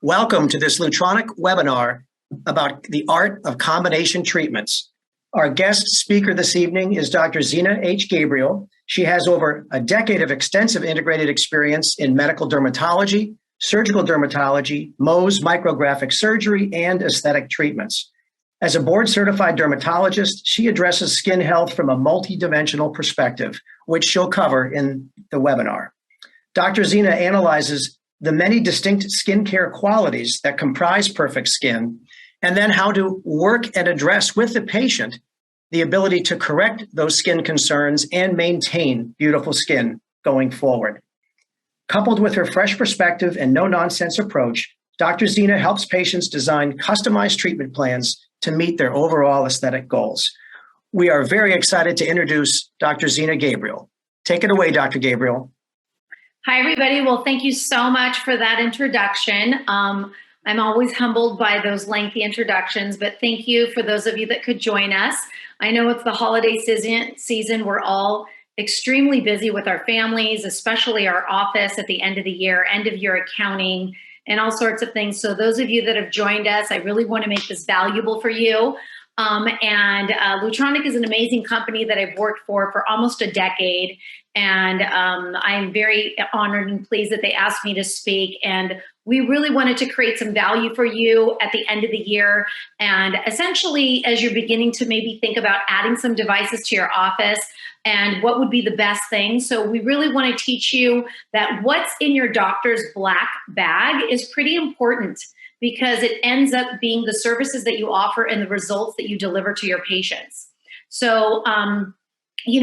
Welcome to this Lutronic webinar about the art of combination treatments. Our guest speaker this evening is Dr. Zena H. Gabriel. She has over a decade of extensive integrated experience in medical dermatology, surgical dermatology, Mohs micrographic surgery, and aesthetic treatments. As a board-certified dermatologist, she addresses skin health from a multidimensional perspective, which she'll cover in the webinar. Dr. Zena analyzes the many distinct skincare qualities that comprise perfect skin, and then how to work and address with the patient the ability to correct those skin concerns and maintain beautiful skin going forward. Coupled with her fresh perspective and no-nonsense approach, Dr. Zena helps patients design customized treatment plans to meet their overall aesthetic goals. We are very excited to introduce Dr. Zena Gabriel. Take it away, Dr. Gabriel. Hi, everybody. Well, thank you so much for that introduction. I'm always humbled by those lengthy introductions, but thank you for those of you that could join us. I know it's the holiday season. We're all extremely busy with our families, especially our office at the end of the year, end of year accounting, and all sorts of things. So those of you that have joined us, I really want to make this valuable for you. Lutronic is an amazing company that I've worked for almost a decade. And I'm very honored and pleased that they asked me to speak. And we really wanted to create some value for you at the end of the year. And essentially, as you're beginning to maybe think about adding some devices to your office and what would be the best thing. So we really want to teach you that what's in your doctor's black bag is pretty important, because it ends up being the services that you offer and the results that you deliver to your patients. So,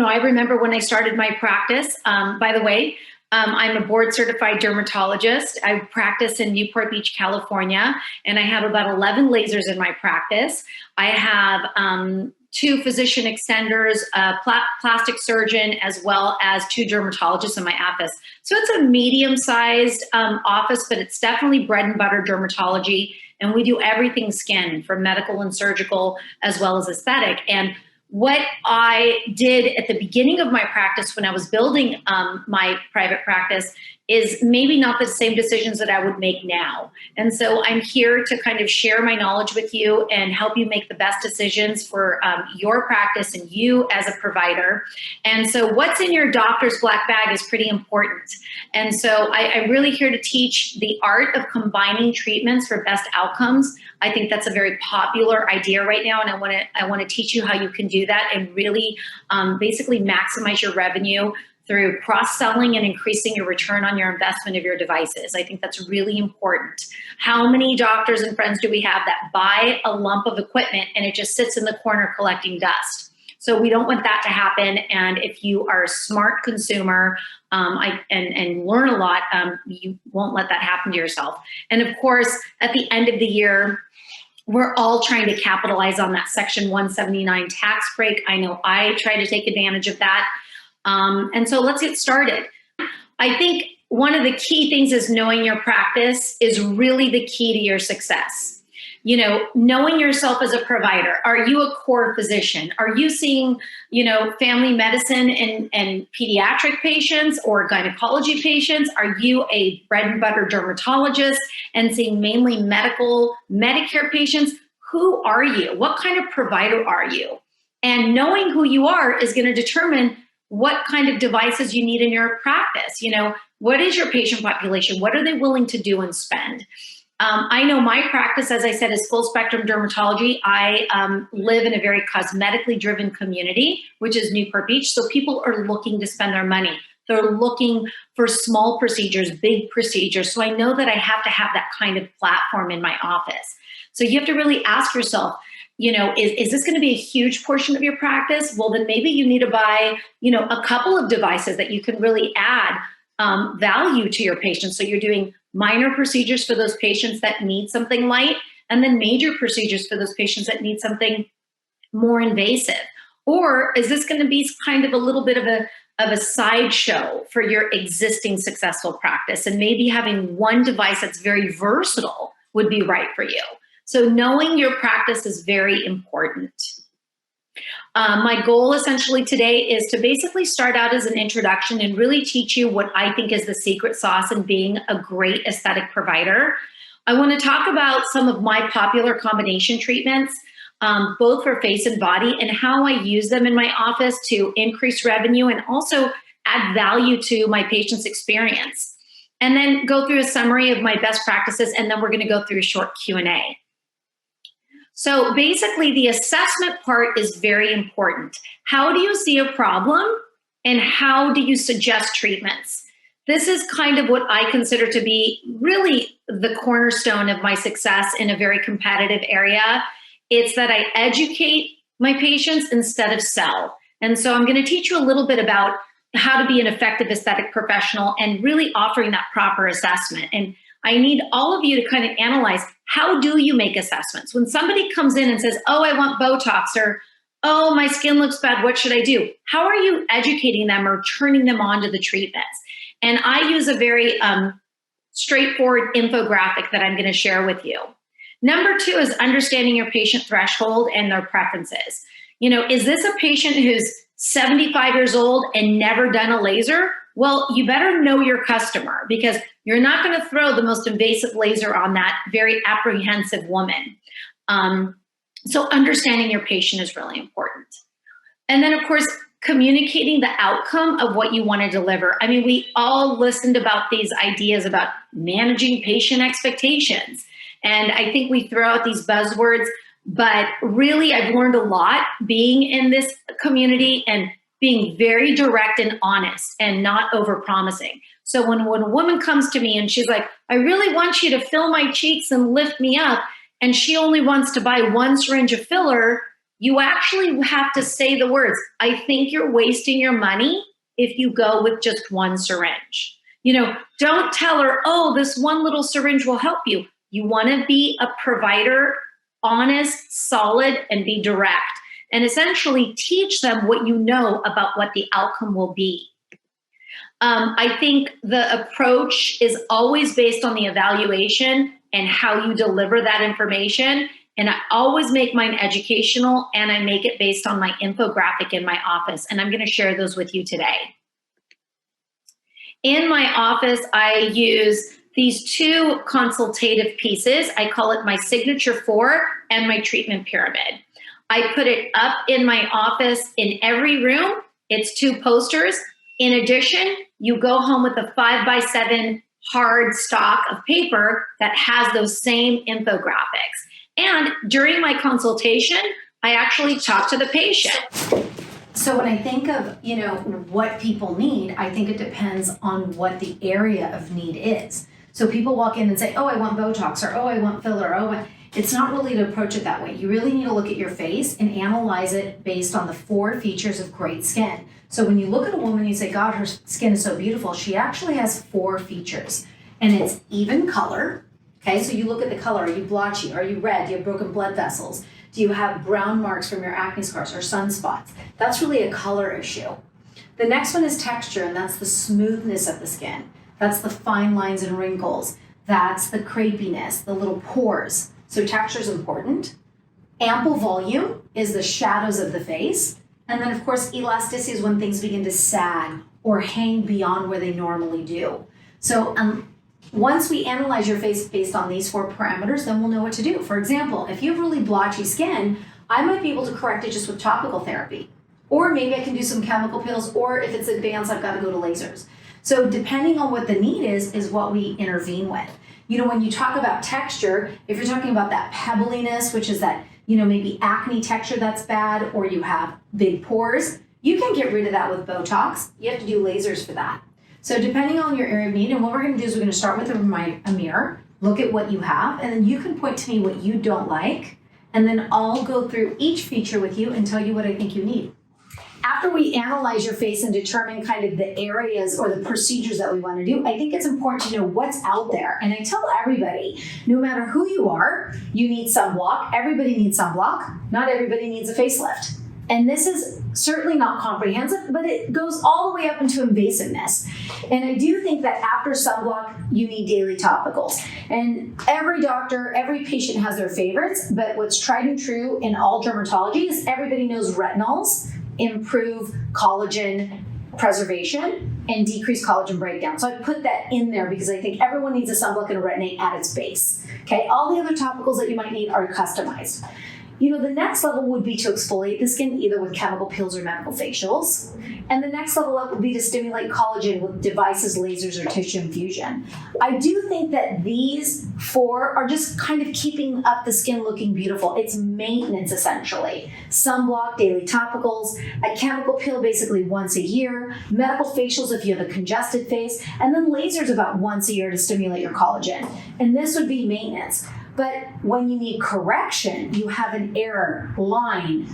I remember when I started my practice, by the way, I'm a board certified dermatologist. I practice in Newport Beach, California, and I have about 11 lasers in my practice. I have 2 physician extenders, a plastic surgeon, as well as 2 dermatologists in my office. So it's a medium-sized office, but it's definitely bread and butter dermatology. And we do everything skin, from medical and surgical, as well as aesthetic. And what I did at the beginning of my practice when I was building my private practice is maybe not the same decisions that I would make now. And so I'm here to kind of share my knowledge with you and help you make the best decisions for your practice and you as a provider. And so what's in your doctor's black bag is pretty important. And so I'm really here to teach the art of combining treatments for best outcomes. I think that's a very popular idea right now, and I want to teach you how you can do that and really basically maximize your revenue through cross-selling and increasing your return on your investment of your devices. I think that's really important. How many doctors and friends do we have that buy a lump of equipment and it just sits in the corner collecting dust? So we don't want that to happen. And if you are a smart consumer and learn a lot, you won't let that happen to yourself. And of course, at the end of the year, we're all trying to capitalize on that Section 179 tax break. I know I try to take advantage of that. And so let's get started. I think one of the key things is knowing your practice is really the key to your success. Knowing yourself as a provider. Are you a core physician? Are you seeing, family medicine and pediatric patients or gynecology patients? Are you a bread and butter dermatologist and seeing mainly medical Medicare patients? Who are you? What kind of provider are you? And knowing who you are is going to determine what kind of devices you need in your practice. What is your patient population? What are they willing to do and spend? I know my practice, as I said, is full spectrum dermatology. I live in a very cosmetically driven community, which is Newport Beach. So people are looking to spend their money. They're looking for small procedures, big procedures. So I know that I have to have that kind of platform in my office. So you have to really ask yourself, is this going to be a huge portion of your practice? Well, then maybe you need to buy, a couple of devices that you can really add value to your patients. So you're doing minor procedures for those patients that need something light, and then major procedures for those patients that need something more invasive. Or is this going to be kind of a little bit of a sideshow for your existing successful practice? And maybe having one device that's very versatile would be right for you. So knowing your practice is very important. My goal essentially today is to basically start out as an introduction and really teach you what I think is the secret sauce in being a great aesthetic provider. I want to talk about some of my popular combination treatments, both for face and body, and how I use them in my office to increase revenue and also add value to my patient's experience. And then go through a summary of my best practices, and then we're going to go through a short Q&A. So basically, the assessment part is very important. How do you see a problem, and how do you suggest treatments? This is kind of what I consider to be really the cornerstone of my success in a very competitive area. It's that I educate my patients instead of sell. And so I'm going to teach you a little bit about how to be an effective aesthetic professional and really offering that proper assessment. And I need all of you to kind of analyze, how do you make assessments? When somebody comes in and says, oh, I want Botox, or oh, my skin looks bad, what should I do? How are you educating them or turning them on to the treatments? And I use a very straightforward infographic that I'm going to share with you. Number 2 is understanding your patient threshold and their preferences. You know, is this a patient who's 75 years old and never done a laser? Well, you better know your customer, because you're not going to throw the most invasive laser on that very apprehensive woman. So understanding your patient is really important. And then, of course, communicating the outcome of what you want to deliver. I mean, we all listened about these ideas about managing patient expectations. And I think we throw out these buzzwords, but really I've learned a lot being in this community and being very direct and honest and not over-promising. So when a woman comes to me and she's like, I really want you to fill my cheeks and lift me up, and she only wants to buy 1 syringe of filler, you actually have to say the words, I think you're wasting your money if you go with just 1 syringe. You know, don't tell her, oh, this 1 little syringe will help you. You want to be a provider, honest, solid, and be direct. And essentially teach them what you know about what the outcome will be. I think the approach is always based on the evaluation and how you deliver that information. And I always make mine educational, and I make it based on my infographic in my office. And I'm going to share those with you today. In my office, I use these 2 consultative pieces. I call it my signature 4 and my treatment pyramid. I put it up in my office in every room. It's 2 posters. In addition, you go home with a 5x7 hard stock of paper that has those same infographics. And during my consultation, I actually talk to the patient. So when I think of, you know, what people need, I think it depends on what the area of need is. So people walk in and say, oh, I want Botox, or oh, I want filler, it's not really to approach it that way. You really need to look at your face and analyze it based on the 4 features of great skin. So when you look at a woman, you say, God, her skin is so beautiful. She actually has 4 features, and it's even color. Okay, so you look at the color. Are you blotchy? Are you red? Do you have broken blood vessels? Do you have brown marks from your acne scars or sunspots? That's really a color issue. The next one is texture, and that's the smoothness of the skin. That's the fine lines and wrinkles. That's the crepiness, the little pores. So texture is important. Ample volume is the shadows of the face. And then, of course, elasticity is when things begin to sag or hang beyond where they normally do. So once we analyze your face based on these 4 parameters, then we'll know what to do. For example, if you have really blotchy skin, I might be able to correct it just with topical therapy. Or maybe I can do some chemical peels, or if it's advanced, I've got to go to lasers. So depending on what the need is what we intervene with. You know, when you talk about texture, if you're talking about that pebbliness, which is that, you know, maybe acne texture that's bad, or you have big pores, you can get rid of that with Botox. You have to do lasers for that. So depending on your area of need, and what we're going to do is we're going to start with a mirror, look at what you have, and then you can point to me what you don't like, and then I'll go through each feature with you and tell you what I think you need. After we analyze your face and determine kind of the areas or the procedures that we want to do, I think it's important to know what's out there. And I tell everybody, no matter who you are, you need sunblock. Everybody needs sunblock. Not everybody needs a facelift. And this is certainly not comprehensive, but it goes all the way up into invasiveness. And I do think that after sunblock, you need daily topicals. And every doctor, every patient has their favorites, but what's tried and true in all dermatology is everybody knows retinols improve collagen preservation. and decrease collagen breakdown. So I put that in there because I think everyone needs a sunblock and a retin-A at its base. Okay, all the other topicals that you might need are customized. The next level would be to exfoliate the skin either with chemical peels or medical facials. And the next level up would be to stimulate collagen with devices, lasers, or tissue infusion. I do think that these 4 are just kind of keeping up the skin looking beautiful. It's maintenance essentially. Sunblock, daily topicals, a chemical peel basically once a year, medical facials if you have a congested face, and then lasers about once a year to stimulate your collagen. And this would be maintenance. But when you need correction, you have an error, line,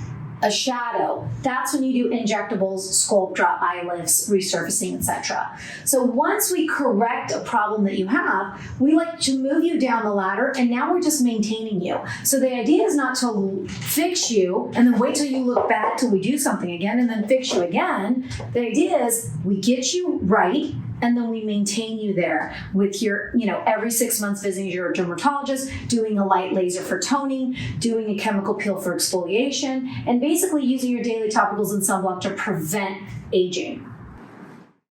a shadow. That's when you do injectables, sculpt, drop, eye lifts, resurfacing, etc. So once we correct a problem that you have, we like to move you down the ladder, and now we're just maintaining you. So the idea is not to fix you and then wait till you look bad till we do something again and then fix you again. The idea is we get you right, and then we maintain you there with your, every 6 months visiting your dermatologist, doing a light laser for toning, doing a chemical peel for exfoliation, and basically using your daily topicals and sunblock to prevent aging.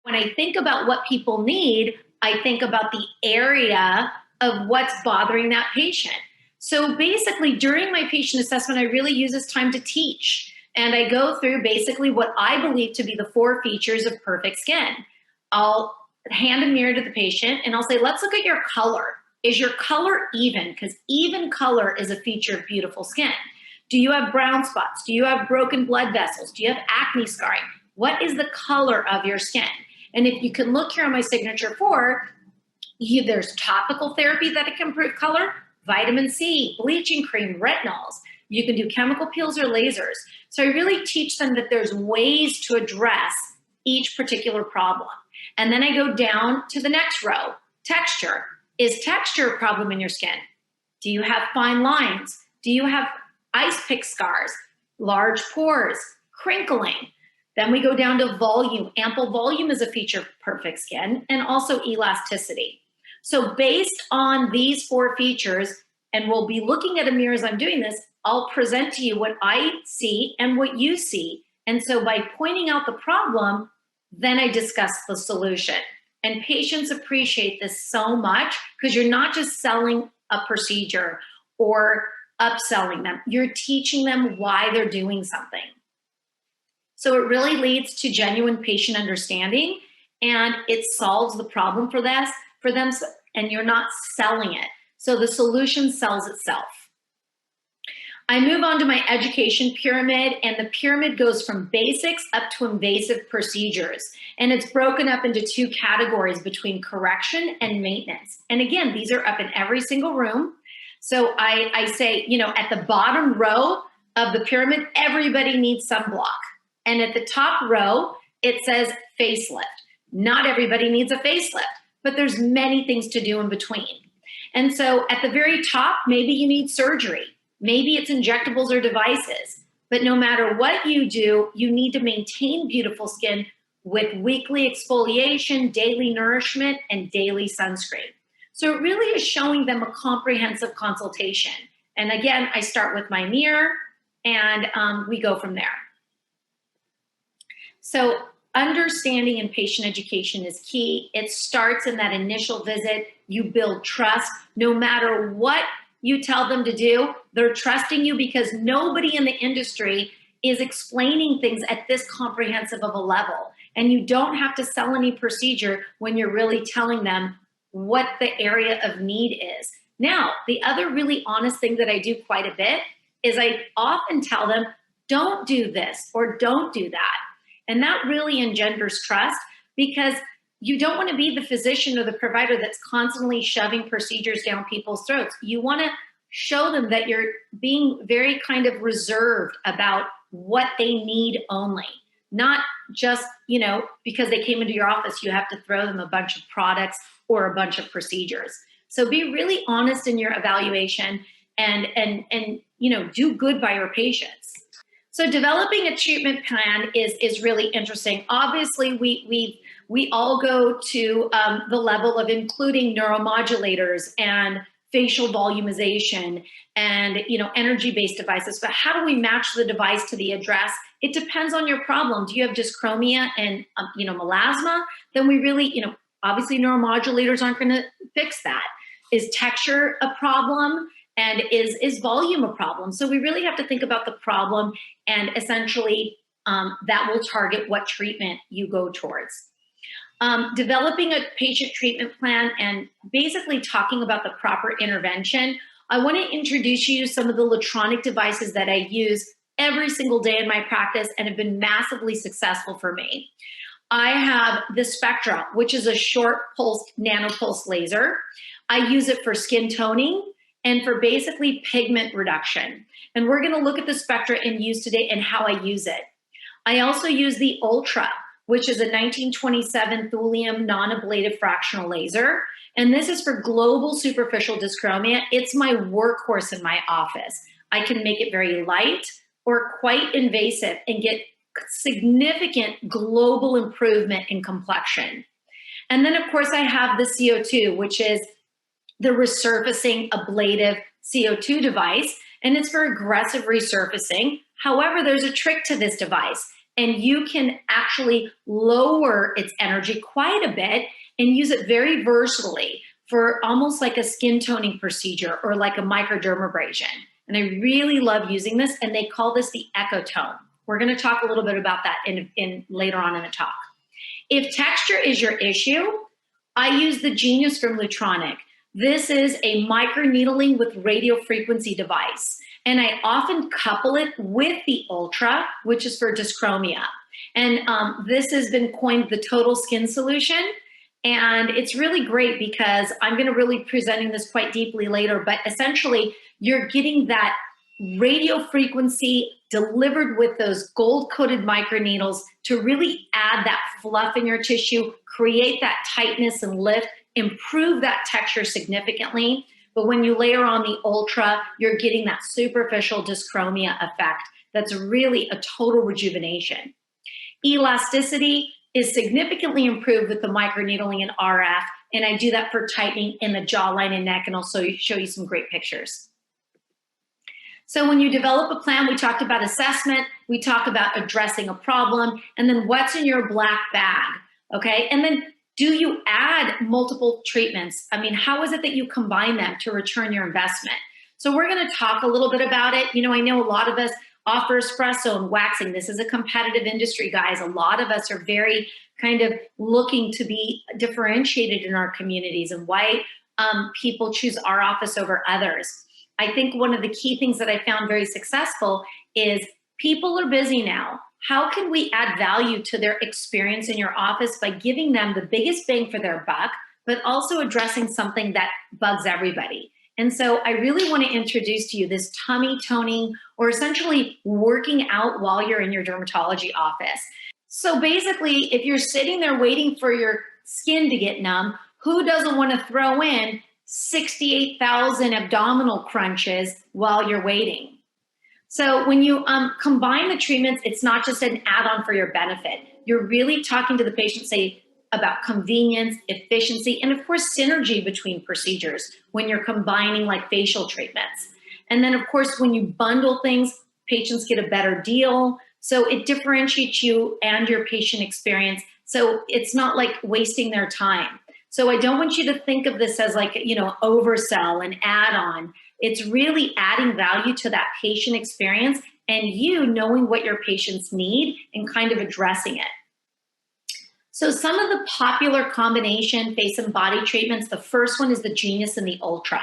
When I think about what people need, I think about the area of what's bothering that patient. So basically during my patient assessment, I really use this time to teach. And I go through basically what I believe to be the 4 features of perfect skin. I'll hand a mirror to the patient and I'll say, let's look at your color. Is your color even? Because even color is a feature of beautiful skin. Do you have brown spots? Do you have broken blood vessels? Do you have acne scarring? What is the color of your skin? And if you can look here on my signature 4, there's topical therapy that can improve color, vitamin C, bleaching cream, retinols. You can do chemical peels or lasers. So I really teach them that there's ways to address each particular problem. And then I go down to the next row, texture. Is texture a problem in your skin? Do you have fine lines? Do you have ice pick scars, large pores, crinkling? Then we go down to volume. Ample volume is a feature of perfect skin, and also elasticity. So based on these 4 features, and we'll be looking at a mirror as I'm doing this, I'll present to you what I see and what you see. And so by pointing out the problem, then I discuss the solution. And patients appreciate this so much because you're not just selling a procedure or upselling them. You're teaching them why they're doing something. So it really leads to genuine patient understanding, and it solves the problem for them, and you're not selling it. So the solution sells itself. I move on to my education pyramid, and the pyramid goes from basics up to invasive procedures. And it's broken up into 2 categories between correction and maintenance. And again, these are up in every single room. So I say, at the bottom row of the pyramid, everybody needs sunblock. And at the top row, it says facelift. Not everybody needs a facelift, but there's many things to do in between. And so at the very top, maybe you need surgery. Maybe it's injectables or devices, but no matter what you do, you need to maintain beautiful skin with weekly exfoliation, daily nourishment, and daily sunscreen. So it really is showing them a comprehensive consultation. And again, I start with my mirror and we go from there. So understanding and patient education is key. It starts in that initial visit. You build trust. No matter what you tell them to do, they're trusting you because nobody in the industry is explaining things at this comprehensive of a level. And you don't have to sell any procedure when you're really telling them what the area of need is. Now, the other really honest thing that I do quite a bit is I often tell them, don't do this or don't do that. And that really engenders trust because you don't want to be the physician or the provider that's constantly shoving procedures down people's throats. You want to show them that you're being very kind of reserved about what they need only. Not just, because they came into your office, you have to throw them a bunch of products or a bunch of procedures. So be really honest in your evaluation and do good by your patients. So developing a treatment plan is really interesting. Obviously, we all go to the level of including neuromodulators and facial volumization and energy-based devices. But how do we match the device to the address It depends on your problem. Do you have dyschromia and, melasma? Then we really, obviously neuromodulators aren't going to fix that. Is texture a problem? And is volume a problem? So we really have to think about the problem, and essentially that will target what treatment you go towards. Developing a patient treatment plan and basically talking about the proper intervention. I want to introduce you to some of the electronic devices that I use every single day in my practice and have been massively successful for me. I have the Spectra, which is a short pulse, nanopulse laser. I use it for skin toning and for basically pigment reduction. And we're gonna look at the Spectra in use today and how I use it. I also use the Ultra, which is a 1927 thulium non-ablative fractional laser. And this is for global superficial dyschromia. It's my workhorse in my office. I can make it very light or quite invasive and get significant global improvement in complexion. And then of course I have the CO2, which is the resurfacing ablative CO2 device, and it's for aggressive resurfacing. However, there's a trick to this device, and you can actually lower its energy quite a bit and use it very versatily for almost like a skin toning procedure or like a microdermabrasion. And I really love using this, and they call this the ecotone. We're going to talk a little bit about that in later on in the talk. If texture is your issue, I use the Genius from Lutronic. This is a microneedling with radiofrequency device. And I often couple it with the Ultra, which is for dyschromia. And this has been coined the total skin solution. And it's really great because I'm going to really presenting this quite deeply later, but essentially you're getting that radio frequency delivered with those gold-coated microneedles to really add that fluff in your tissue, create that tightness and lift, improve that texture significantly. But when you layer on the Ultra, you're getting that superficial dyschromia effect. That's really a total rejuvenation. Elasticity is significantly improved with the microneedling and RF, and I do that for tightening in the jawline and neck, and also show you some great pictures. So when you develop a plan, we talked about assessment, we talk about addressing a problem, and then what's in your black bag, okay? And then do you add multiple treatments? I mean, how is it that you combine them to return your investment? So we're gonna talk a little bit about it. You know, I know a lot of us offer espresso and waxing. This is a competitive industry, guys. A lot of us are very kind of looking to be differentiated in our communities and why people choose our office over others. I think one of the key things that I found very successful is people are busy now. How can we add value to their experience in your office by giving them the biggest bang for their buck, but also addressing something that bugs everybody? And so I really want to introduce to you this tummy toning, or essentially working out while you're in your dermatology office. So basically, if you're sitting there waiting for your skin to get numb, who doesn't want to throw in 68,000 abdominal crunches while you're waiting? So when you combine the treatments, it's not just an add-on for your benefit. You're really talking to the patient, say, about convenience, efficiency, and of course, synergy between procedures when you're combining like facial treatments. And then of course, when you bundle things, patients get a better deal. So it differentiates you and your patient experience. So it's not like wasting their time. So I don't want you to think of this as like, you know, oversell and add-on. It's really adding value to that patient experience and you knowing what your patients need and kind of addressing it. So some of the popular combination face and body treatments, the first one is the Genius and the Ultra.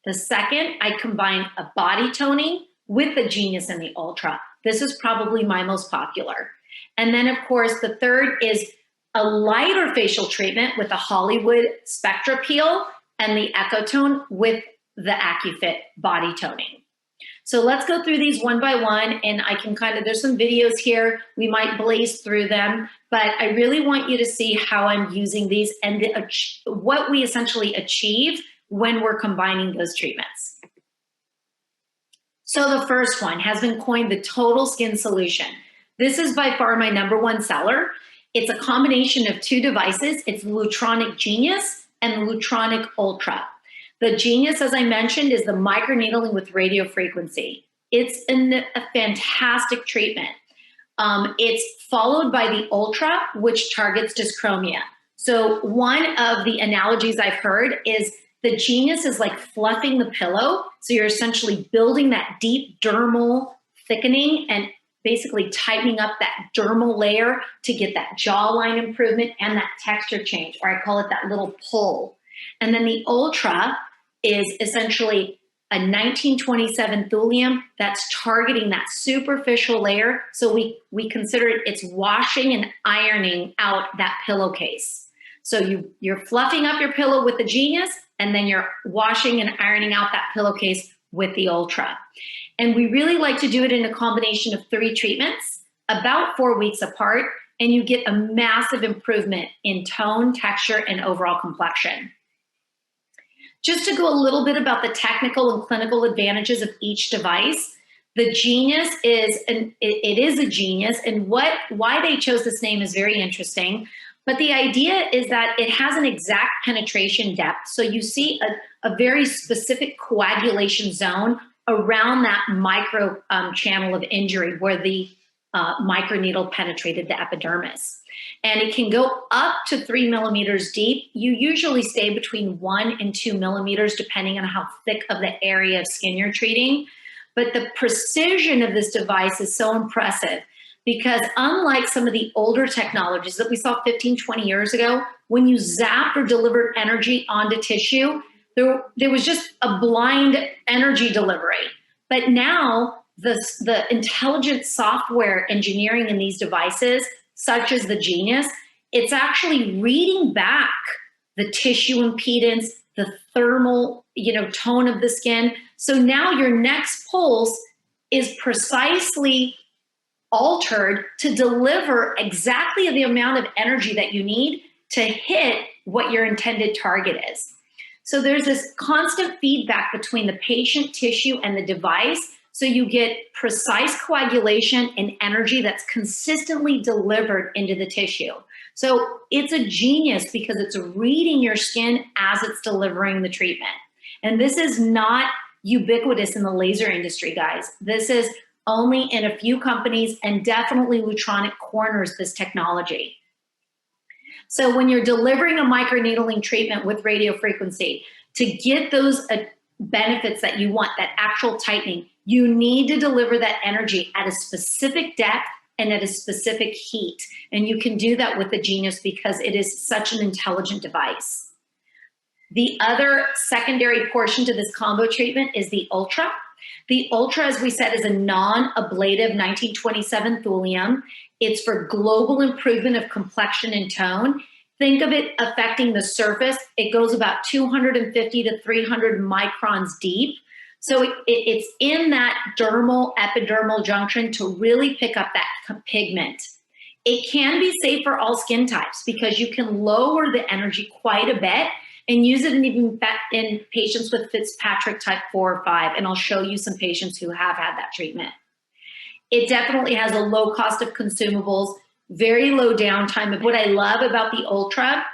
The second, I combine a body toning with the Genius and the Ultra. This is probably my most popular. And then of course, the third is a lighter facial treatment with the Hollywood Spectra Peel and the Ecotone with the AccuFit body toning. So let's go through these one by one, and I can kind of, there's some videos here, we might blaze through them, but I really want you to see how I'm using these and what we essentially achieve when we're combining those treatments. So the first one has been coined the Total Skin Solution. This is by far my #1 seller. It's a combination of two devices. It's the Lutronic Genius and the Lutronic Ultra. The Genius, as I mentioned, is the microneedling with radiofrequency. It's a fantastic treatment. It's followed by the Ultra, which targets dyschromia. So one of the analogies I've heard is the Genius is like fluffing the pillow. So you're essentially building that deep dermal thickening and basically tightening up that dermal layer to get that jawline improvement and that texture change, or I call it that little pull. And then the Ultra is essentially a 1927 thulium that's targeting that superficial layer. So we consider it's washing and ironing out that pillowcase. So you're fluffing up your pillow with the Genius, and then you're washing and ironing out that pillowcase with the Ultra. And we really like to do it in a combination of 3 treatments, about 4 weeks apart, and you get a massive improvement in tone, texture, and overall complexion. Just to go a little bit about the technical and clinical advantages of each device, the Genius is it is a Genius, and why they chose this name is very interesting. But the idea is that it has an exact penetration depth, so you see a very specific coagulation zone around that micro channel of injury where the microneedle penetrated the epidermis. And it can go up to 3 millimeters deep. You usually stay between 1 and 2 millimeters, depending on how thick of the area of skin you're treating. But the precision of this device is so impressive because unlike some of the older technologies that we saw 15, 20 years ago, when you zapped or delivered energy onto tissue, there was just a blind energy delivery. But now the intelligent software engineering in these devices, such as the Genius, it's actually reading back the tissue impedance, the thermal, tone of the skin. So now your next pulse is precisely altered to deliver exactly the amount of energy that you need to hit what your intended target is. So there's this constant feedback between the patient tissue and the device. So you get precise coagulation and energy that's consistently delivered into the tissue. So it's a Genius because it's reading your skin as it's delivering the treatment. And this is not ubiquitous in the laser industry, guys. This is only in a few companies, and definitely Lutronic corners this technology. So when you're delivering a microneedling treatment with radiofrequency, to get those benefits that you want, that actual tightening, you need to deliver that energy at a specific depth and at a specific heat. And you can do that with the Genius because it is such an intelligent device. The other secondary portion to this combo treatment is the Ultra. The Ultra, as we said, is a non-ablative 1927 thulium. It's for global improvement of complexion and tone. Think of it affecting the surface. It goes about 250 to 300 microns deep. So it's in that dermal, epidermal junction to really pick up that pigment. It can be safe for all skin types because you can lower the energy quite a bit and use it in patients with Fitzpatrick type 4 or 5. And I'll show you some patients who have had that treatment. It definitely has a low cost of consumables, very low downtime. What I love about the Ultra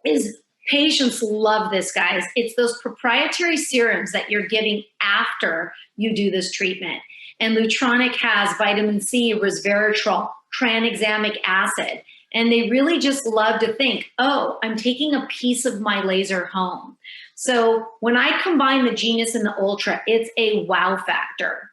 is patients love this, guys. It's those proprietary serums that you're giving after you do this treatment. And Lutronic has vitamin C, resveratrol, tranexamic acid. And they really just love to think, oh, I'm taking a piece of my laser home. So when I combine the Genius and the Ultra, it's a wow factor.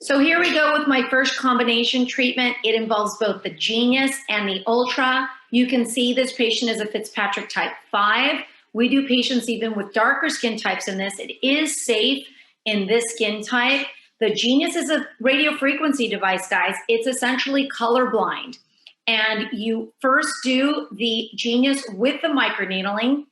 So here we go with my first combination treatment. It involves both the Genius and the Ultra. You can see this patient is a Fitzpatrick type 5. We do patients even with darker skin types in this. It is safe in this skin type. The Genius is a radiofrequency device, guys. It's essentially colorblind. And you first do the Genius with the microneedling.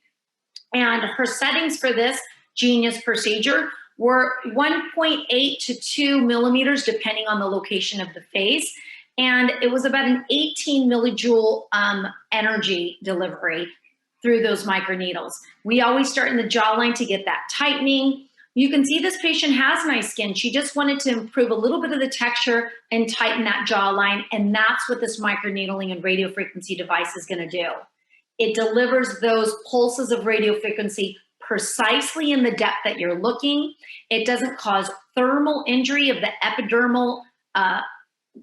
And her settings for this Genius procedure were 1.8 to 2 millimeters, depending on the location of the face. And it was about an 18 millijoule energy delivery through those microneedles. We always start in the jawline to get that tightening. You can see this patient has nice skin. She just wanted to improve a little bit of the texture and tighten that jawline. And that's what this microneedling and radiofrequency device is going to do. It delivers those pulses of radiofrequency precisely in the depth that you're looking. It doesn't cause thermal injury of the epidermal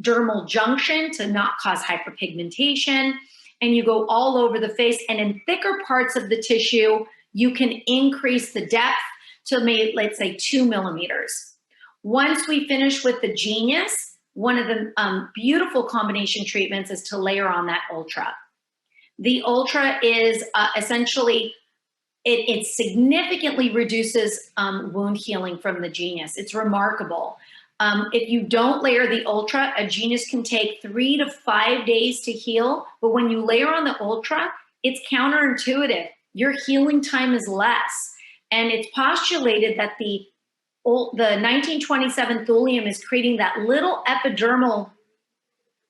dermal junction to not cause hyperpigmentation, and you go all over the face. And in thicker parts of the tissue, you can increase the depth to maybe, let's say, 2 millimeters. Once we finish with the Genius, one of the beautiful combination treatments is to layer on that Ultra. The Ultra is essentially, it significantly reduces wound healing from the Genius. It's remarkable. If you don't layer the Ultra, a Genius can take 3 to 5 days to heal, but when you layer on the Ultra, it's counterintuitive. Your healing time is less. And it's postulated that the 1927 thulium is creating that little epidermal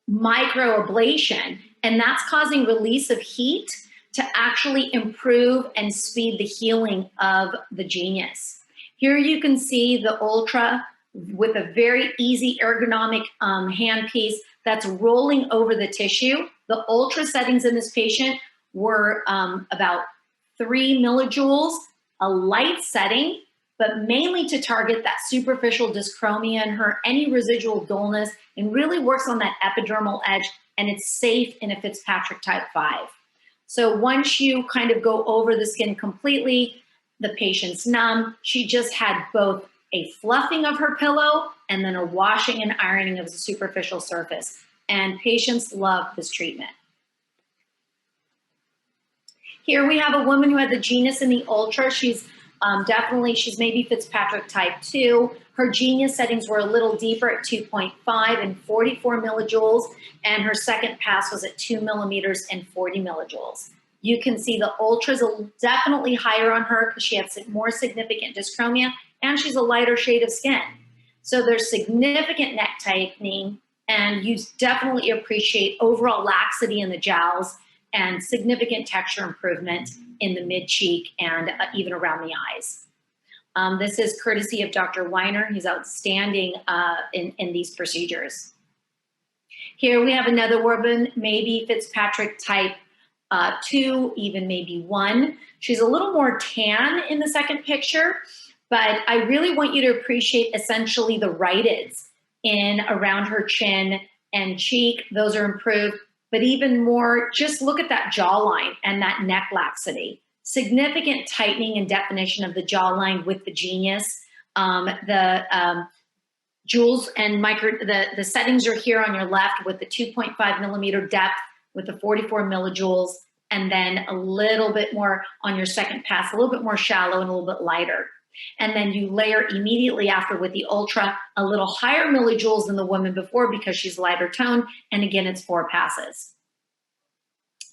microablation, and that's causing release of heat to actually improve and speed the healing of the Genius. Here you can see the Ultra with a very easy ergonomic handpiece that's rolling over the tissue. The Ultra settings in this patient were about 3 millijoules, a light setting, but mainly to target that superficial dyschromia in her, any residual dullness, and really works on that epidermal edge, and it's safe in a Fitzpatrick type 5. So once you kind of go over the skin completely, the patient's numb. She just had both a fluffing of her pillow and then a washing and ironing of the superficial surface. And patients love this treatment. Here we have a woman who had the Genius and the Ultra. She's she's maybe Fitzpatrick type 2. Her Genius settings were a little deeper at 2.5 and 44 millijoules, and her second pass was at 2 millimeters and 40 millijoules. You can see the Ultra's definitely higher on her because she had more significant dyschromia, and she's a lighter shade of skin. So there's significant neck tightening, and you definitely appreciate overall laxity in the jowls and significant texture improvement in the mid-cheek and even around the eyes. This is courtesy of Dr. Weiner. He's outstanding in these procedures. Here we have another woman, maybe Fitzpatrick type 2, even maybe 1. She's a little more tan in the second picture, but I really want you to appreciate essentially the rhytids in around her chin and cheek. Those are improved. But even more, just look at that jawline and that neck laxity. Significant tightening and definition of the jawline with the Genius. Jewels and the settings are here on your left with the 2.5 millimeter depth with the 44 millijoules, and then a little bit more on your second pass, a little bit more shallow and a little bit lighter. And then you layer immediately after with the Ultra, a little higher millijoules than the woman before because she's lighter toned. And again, it's 4 passes.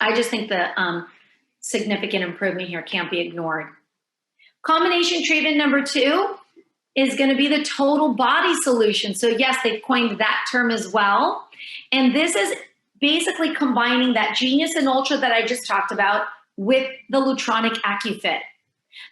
I just think the significant improvement here can't be ignored. Combination treatment number 2 is going to be the total body solution. So yes, they've coined that term as well. And this is basically combining that Genius and Ultra that I just talked about with the Lutronic AccuFit.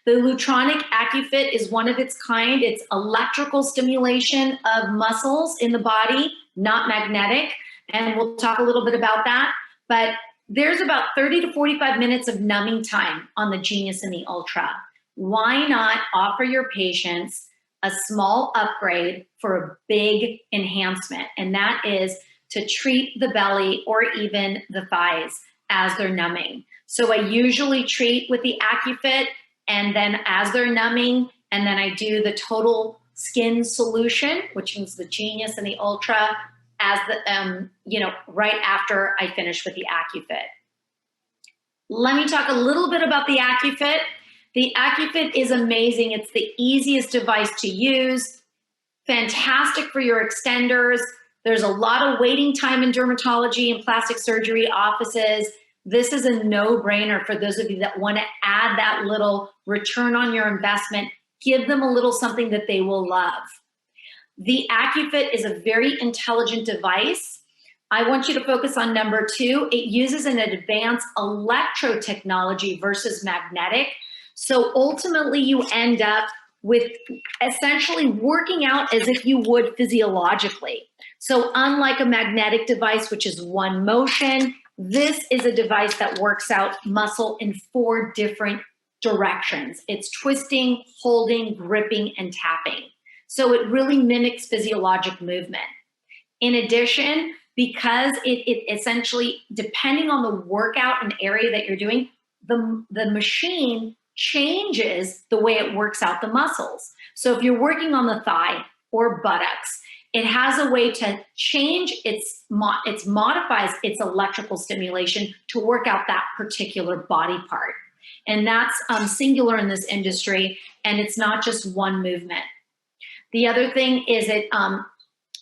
The Lutronic AccuFit is one of its kind. It's electrical stimulation of muscles in the body, not magnetic. And we'll talk a little bit about that. But there's about 30 to 45 minutes of numbing time on the Genius and the Ultra. Why not offer your patients a small upgrade for a big enhancement? And that is to treat the belly or even the thighs as they're numbing. So I usually treat with the AccuFit, and then as they're numbing, and then I do the total skin solution, which means the Genius and the Ultra, as the right after I finish with the AccuFit. Let me talk a little bit about the AccuFit. The AccuFit is amazing. It's the easiest device to use, fantastic for your extenders. There's a lot of waiting time in dermatology and plastic surgery offices. This is a no-brainer for those of you that want to add that little return on your investment. Give them a little something that they will love. The AccuFit is a very intelligent device. I want you to focus on number 2. It uses an advanced electro technology versus magnetic. So ultimately you end up with essentially working out as if you would physiologically. So unlike a magnetic device, which is one motion, this is a device that works out muscle in 4 different directions. It's twisting, holding, gripping, and tapping. So it really mimics physiologic movement. In addition, because it essentially, depending on the workout and area that you're doing, the machine changes the way it works out the muscles. So if you're working on the thigh or buttocks, it has a way to change modifies its electrical stimulation to work out that particular body part. And that's singular in this industry, and it's not just one movement. The other thing is it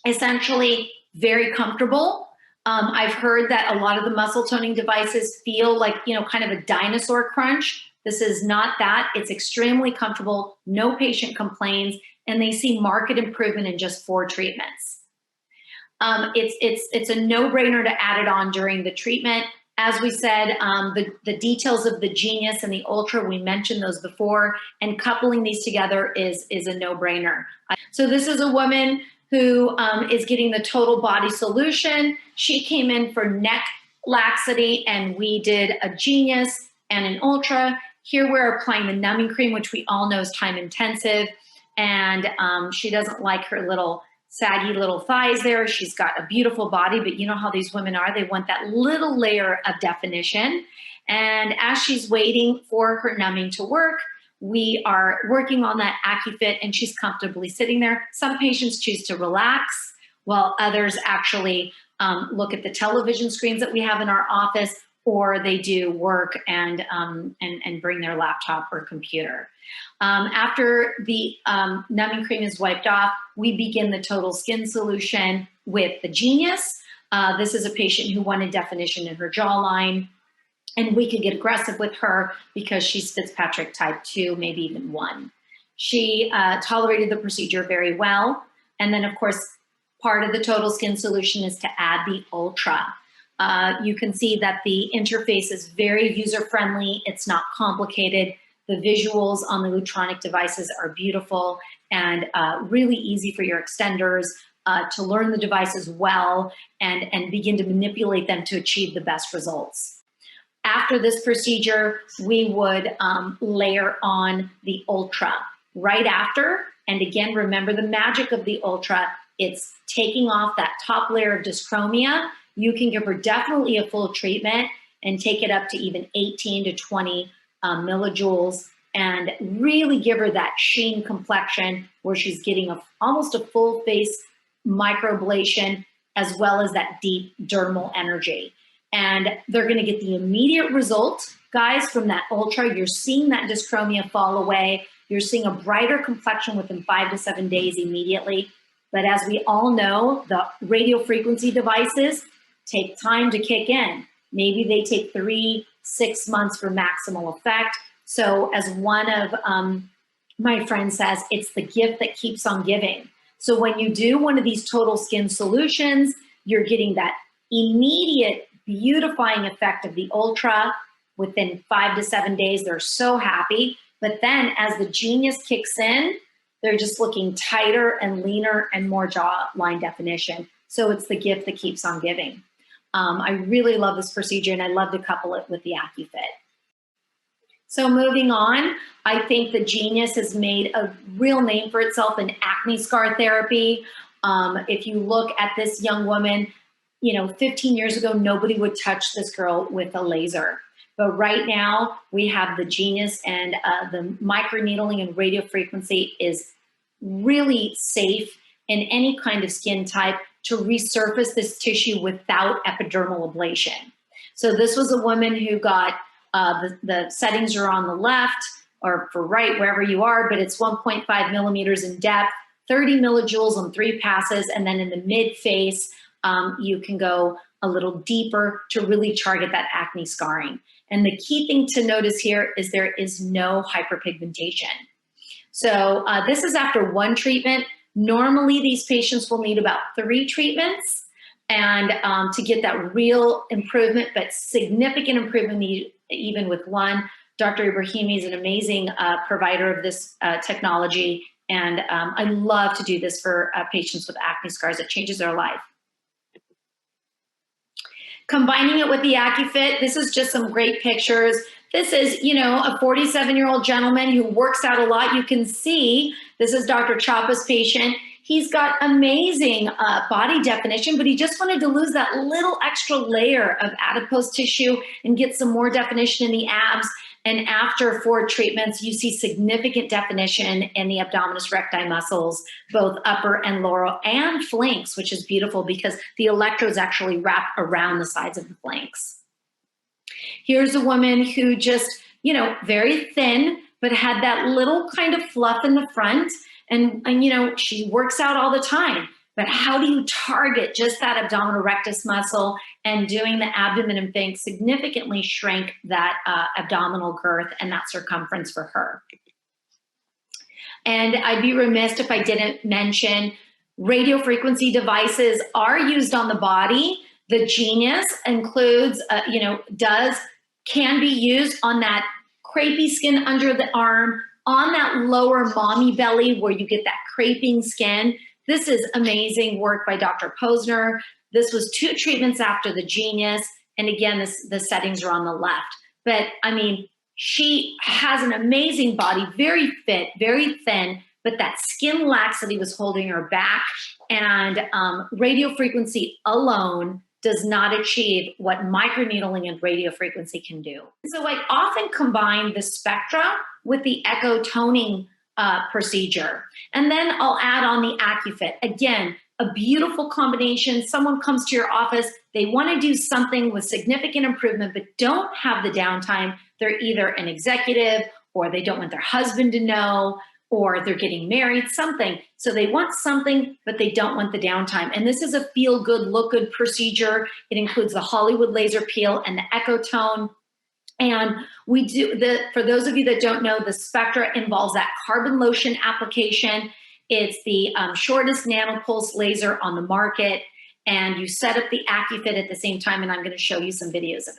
essentially very comfortable. I've heard that a lot of the muscle toning devices feel like, kind of a dinosaur crunch. This is not that. It's extremely comfortable. No patient complains, and they see marked improvement in just 4 treatments. It's a no-brainer to add it on during the treatment. As we said, the details of the Genius and the Ultra, we mentioned those before, and coupling these together is a no-brainer. So this is a woman who is getting the total body solution. She came in for neck laxity, and we did a Genius and an Ultra. Here we're applying the numbing cream, which we all know is time intensive, and she doesn't like her little saggy little thighs there. She's got a beautiful body, but you know how these women are. They want that little layer of definition. And as she's waiting for her numbing to work, we are working on that AccuFit, and she's comfortably sitting there. Some patients choose to relax, while others actually look at the television screens that we have in our office, or they do work and bring their laptop or computer. After the numbing cream is wiped off, we begin the total skin solution with the Genius. This is a patient who wanted definition in her jawline, and we could get aggressive with her because she's Fitzpatrick type 2, maybe even 1. She tolerated the procedure very well. And then, of course, part of the total skin solution is to add the Ultra. You can see that the interface is very user-friendly. It's not complicated. The visuals on the Lutronic devices are beautiful and really easy for your extenders to learn the devices well and begin to manipulate them to achieve the best results. After this procedure, we would layer on the Ultra right after. And again, remember the magic of the Ultra. It's taking off that top layer of dyschromia. You can give her definitely a full treatment and take it up to even 18 to 20 millijoules and really give her that sheen complexion where she's getting almost a full face microablation as well as that deep dermal energy. And they're going to get the immediate result, guys, from that Ultra. You're seeing that dyschromia fall away. You're seeing a brighter complexion within 5 to 7 days immediately. But as we all know, the radio frequency devices take time to kick in. Maybe they take 3-6 months for maximal effect. So as one of my friends says, it's the gift that keeps on giving. So when you do one of these total skin solutions, you're getting that immediate beautifying effect of the Ultra within 5 to 7 days. They're so happy. But then as the Genius kicks in, they're just looking tighter and leaner and more jawline definition. So it's the gift that keeps on giving. I really love this procedure, and I love to couple it with the AccuFit. So moving on, I think the Genius has made a real name for itself in acne scar therapy. If you look at this young woman, 15 years ago, nobody would touch this girl with a laser. But right now, we have the Genius, and the microneedling and radiofrequency is really safe in any kind of skin type to resurface this tissue without epidermal ablation. So this was a woman who got, the settings are on the left or for right, wherever you are, but it's 1.5 millimeters in depth, 30 millijoules on 3 passes, and then in the mid face, you can go a little deeper to really target that acne scarring. And the key thing to notice here is there is no hyperpigmentation. So this is after 1 treatment. Normally, these patients will need about 3 treatments and to get that real improvement, but significant improvement even with 1. Dr. Ibrahimi is an amazing provider of this technology, and I love to do this for patients with acne scars. It changes their life. Combining it with the AccuFit, this is just some great pictures. This is, a 47-year-old gentleman who works out a lot. You can see, this is Dr. Choppa's patient. He's got amazing body definition, but he just wanted to lose that little extra layer of adipose tissue and get some more definition in the abs. And after 4 treatments, you see significant definition in the abdominis recti muscles, both upper and lower and flanks, which is beautiful because the electrodes actually wrap around the sides of the flanks. Here's a woman who just, you know, very thin, but had that little kind of fluff in the front. And you know, she works out all the time. But how do you target just that abdominal rectus muscle, and doing the abdomen and flank significantly shrank that abdominal girth and that circumference for her. And I'd be remiss if I didn't mention radiofrequency devices are used on the body. The Genius includes, can be used on that crepey skin under the arm, on that lower mommy belly where you get that creping skin. This is amazing work by Dr. Posner. This was 2 treatments after the Genius. And again, the settings are on the left. But I mean, she has an amazing body, very fit, very thin, but that skin laxity was holding her back. And radiofrequency alone does not achieve what microneedling and radiofrequency can do. So I often combine the spectra with the echo toning procedure. And then I'll add on the AccuFit. Again, a beautiful combination. Someone comes to your office, they want to do something with significant improvement, but don't have the downtime. They're either an executive, or they don't want their husband to know, or they're getting married, something. So they want something, but they don't want the downtime. And this is a feel good, look good procedure. It includes the Hollywood laser peel and the echo tone. And we do for those of you that don't know, the spectra involves that carbon lotion application. It's the shortest nanopulse laser on the market. And you set up the AccuFit at the same time, and I'm going to show you some videos of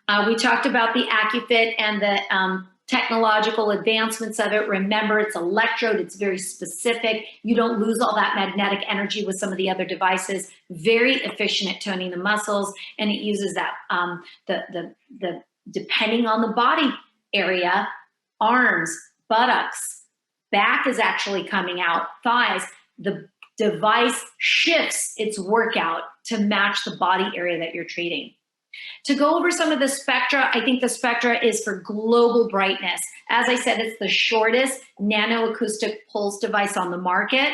that. We talked about the AccuFit and the technological advancements of it. Remember, it's electrode, it's very specific. You don't lose all that magnetic energy with some of the other devices. Very efficient at toning the muscles, and it uses that, depending on the body area, arms, buttocks, back is actually coming out, thighs. The device shifts its workout to match the body area that you're treating. To go over some of the spectra, I think the spectra is for global brightness. As I said, it's the shortest nanoacoustic pulse device on the market.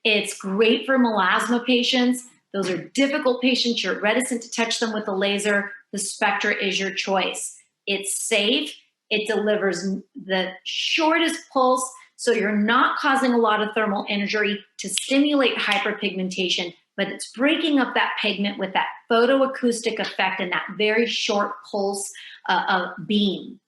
It's great for melasma patients. Those are difficult patients. You're reticent to touch them with a laser. The spectra is your choice. It's safe. It delivers the shortest pulse, so you're not causing a lot of thermal injury to stimulate hyperpigmentation, but it's breaking up that pigment with that photoacoustic effect and that very short pulse beam.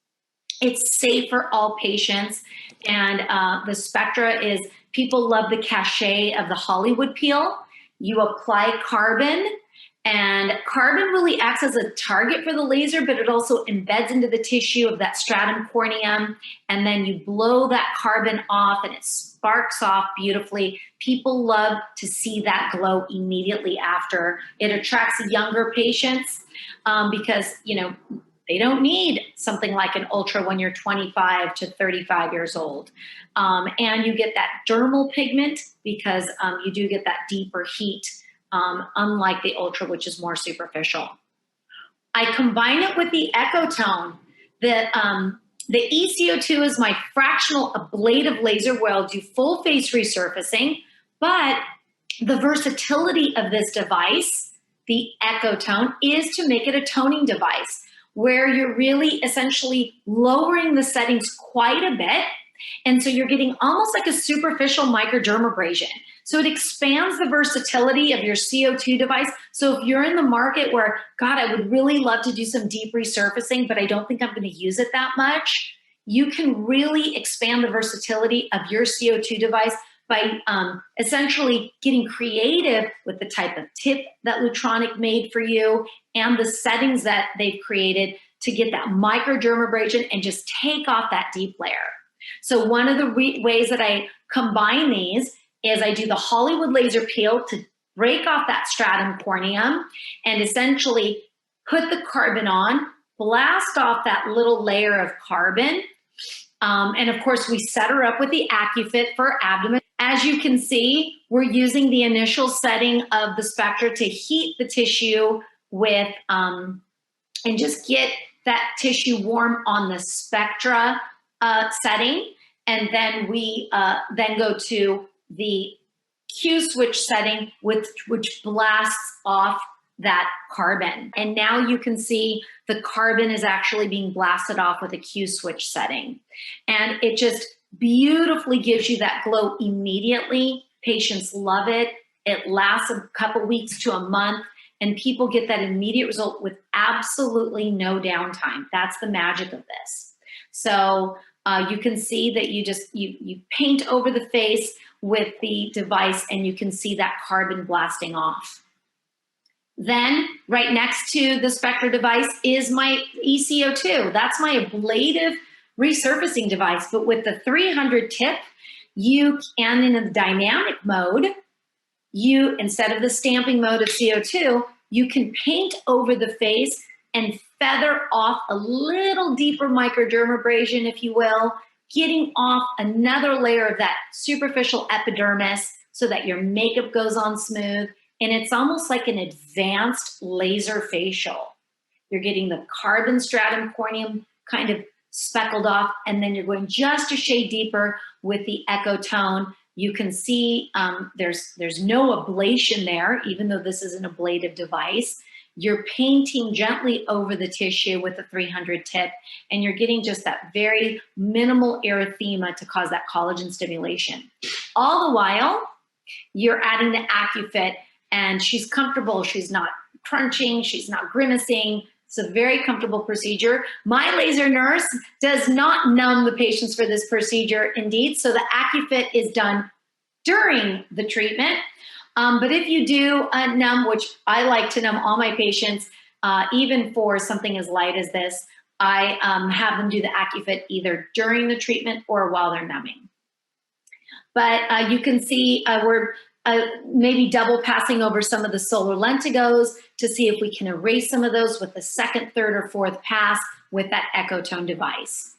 It's safe for all patients. And the spectra is, people love the cachet of the Hollywood peel. You apply carbon, and carbon really acts as a target for the laser, but it also embeds into the tissue of that stratum corneum. And then you blow that carbon off and it sparks off beautifully. People love to see that glow immediately after. It attracts younger patients because, you know, they don't need something like an ultra when you're 25 to 35 years old. And you get that dermal pigment because you do get that deeper heat, unlike the ultra, which is more superficial. I combine it with the ecotone. The ECO2 is my fractional ablative laser where I'll do full face resurfacing, but the versatility of this device, the ecotone, is to make it a toning device where you're really essentially lowering the settings quite a bit. And so you're getting almost like a superficial microdermabrasion. So it expands the versatility of your CO2 device. So if you're in the market where, God, I would really love to do some deep resurfacing, but I don't think I'm going to use it that much, you can really expand the versatility of your CO2 device by essentially getting creative with the type of tip that Lutronic made for you and the settings that they've created to get that microdermabrasion and just take off that deep layer. So one of the ways that I combine these is I do the Hollywood laser peel to break off that stratum corneum and essentially put the carbon on, blast off that little layer of carbon, And of course, we set her up with the AccuFit for abdomen. As you can see, we're using the initial setting of the Spectra to heat the tissue with, and just get that tissue warm on the Spectra setting. And then we then go to the Q switch setting, which blasts off that carbon. And now you can see the carbon is actually being blasted off with a Q switch setting. And it just beautifully gives you that glow immediately. Patients love it. It lasts a couple weeks to a month, and people get that immediate result with absolutely no downtime. That's the magic of this. So you can see that you paint over the face with the device, and you can see that carbon blasting off. Then right next to the Spectra device is my ECO2. That's my ablative resurfacing device. But with the 300 tip, you can, in a dynamic mode, instead of the stamping mode of CO2, you can paint over the face and feather off a little deeper microdermabrasion, if you will, getting off another layer of that superficial epidermis so that your makeup goes on smooth. And it's almost like an advanced laser facial. You're getting the carbon stratum corneum kind of speckled off, and then you're going just a shade deeper with the Ecotone. You can see there's no ablation there, even though this is an ablative device. You're painting gently over the tissue with the 300 tip, and you're getting just that very minimal erythema to cause that collagen stimulation. All the while, you're adding the AccuFit, and she's comfortable. She's not crunching. She's not grimacing. It's a very comfortable procedure. My laser nurse does not numb the patients for this procedure, indeed. So the AccuFit is done during the treatment. But if you do numb, which I like to numb all my patients, even for something as light as this, I have them do the AccuFit either during the treatment or while they're numbing. But you can see we're maybe double passing over some of the solar lentigos to see if we can erase some of those with the second, third, or fourth pass with that Ecotone device.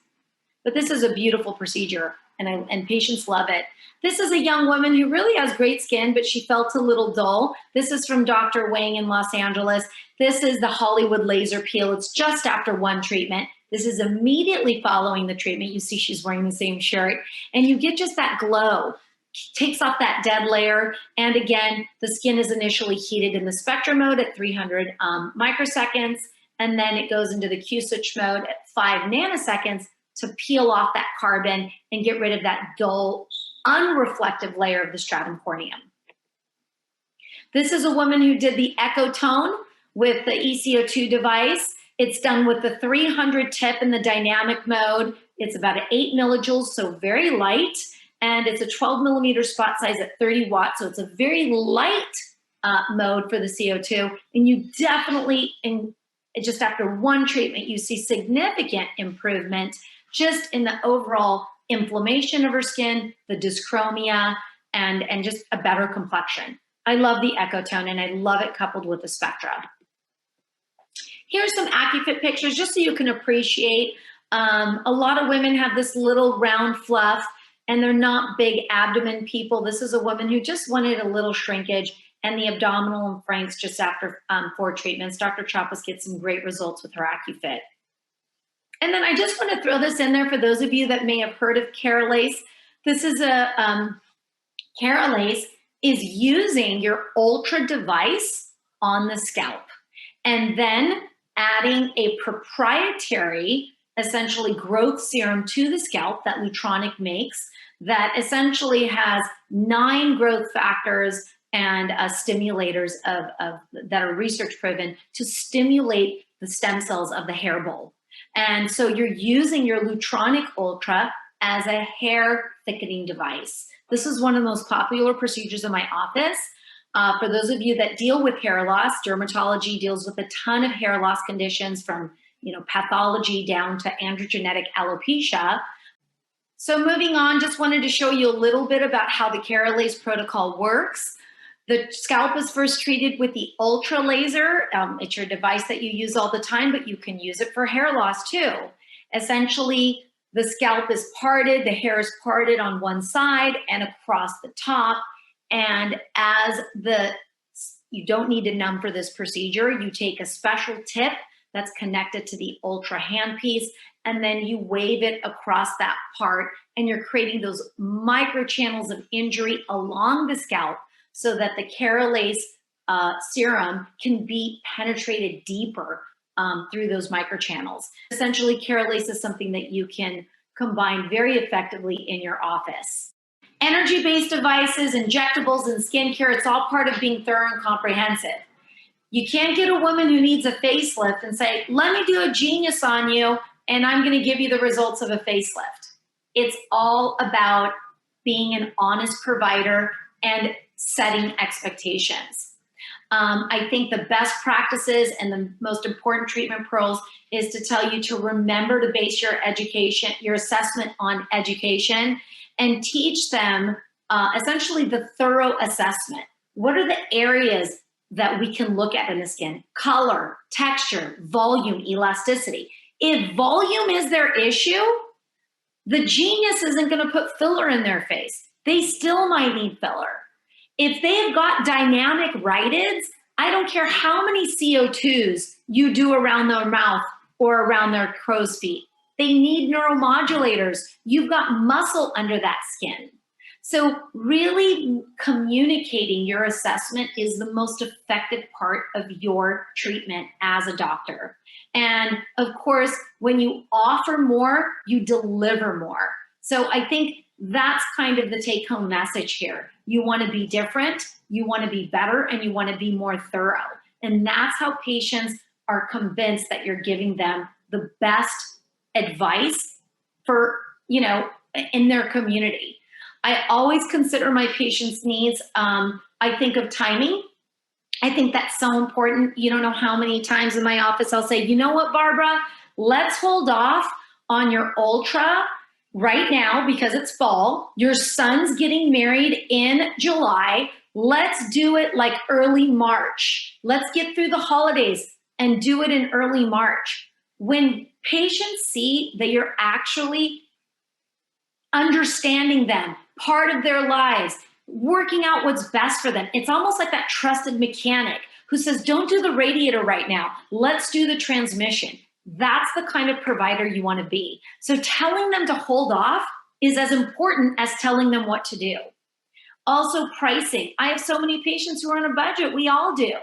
But this is a beautiful procedure, and patients love it. This is a young woman who really has great skin, but she felt a little dull. This is from Dr. Wang in Los Angeles. This is the Hollywood laser peel. It's just after one treatment. This is immediately following the treatment. You see she's wearing the same shirt, and you get just that glow. Takes off that dead layer, and again, the skin is initially heated in the Spectra mode at 300 microseconds, and then it goes into the Q switch mode at 5 nanoseconds to peel off that carbon and get rid of that dull, unreflective layer of the stratum corneum. This is a woman who did the Ecotone with the ECO2 device. It's done with the 300 tip in the dynamic mode. It's about 8 millijoules, so very light. And it's a 12 millimeter spot size at 30 watts. So it's a very light mode for the CO2. And you definitely, just after one treatment, you see significant improvement just in the overall inflammation of her skin, the dyschromia, and just a better complexion. I love the Ecotone, and I love it coupled with the Spectra. Here's some AccuFit pictures just so you can appreciate. A lot of women have this little round fluff, and they're not big abdomen people. This is a woman who just wanted a little shrinkage, and the abdominal and franks just after 4 treatments. Dr. Chapas gets some great results with her AccuFit. And then I just want to throw this in there for those of you that may have heard of Carolase. This is Carolase is using your Ultra device on the scalp and then adding a proprietary, essentially, growth serum to the scalp that Lutronic makes that essentially has 9 growth factors and stimulators that are research proven to stimulate the stem cells of the hair bowl. And so you're using your Lutronic Ultra as a hair thickening device. This is one of the most popular procedures in my office. For those of you that deal with hair loss, dermatology deals with a ton of hair loss conditions from pathology down to androgenetic alopecia. So moving on, just wanted to show you a little bit about how the Carolase protocol works. The scalp is first treated with the Ultra laser. It's your device that you use all the time, but you can use it for hair loss too. Essentially, the scalp is parted, the hair is parted on one side and across the top. And you don't need to numb for this procedure. You take a special tip that's connected to the ultra handpiece, and then you wave it across that part, and you're creating those micro channels of injury along the scalp so that the Keralase serum can be penetrated deeper through those microchannels. Essentially, Keralase is something that you can combine very effectively in your office. Energy-based devices, injectables, and skincare, it's all part of being thorough and comprehensive. You can't get a woman who needs a facelift and say, let me do a genius on you, and I'm gonna give you the results of a facelift. It's all about being an honest provider and setting expectations. I think the best practices and the most important treatment pearls is to tell you to remember to base your education, your assessment on education, and teach them essentially the thorough assessment. What are the areas that we can look at in the skin? Color, texture, volume, elasticity. If volume is their issue, the genius isn't gonna put filler in their face. They still might need filler. If they've got dynamic rhytids, I don't care how many CO2s you do around their mouth or around their crow's feet. They need neuromodulators. You've got muscle under that skin. So really communicating your assessment is the most effective part of your treatment as a doctor. And of course, when you offer more, you deliver more. So I think that's kind of the take-home message here. You want to be different, you want to be better, and you want to be more thorough. And that's how patients are convinced that you're giving them the best advice for, in their community. I always consider my patients' needs. I think of timing. I think that's so important. You don't know how many times in my office I'll say, you know what, Barbara, let's hold off on your ultra right now because it's fall. Your son's getting married in July. Let's do it like early March. Let's get through the holidays and do it in early March. When patients see that you're actually understanding them, part of their lives, working out what's best for them, it's almost like that trusted mechanic who says, don't do the radiator right now. Let's do the transmission. That's the kind of provider you want to be. So telling them to hold off is as important as telling them what to do. Also, pricing. I have so many patients who are on a budget. We all do.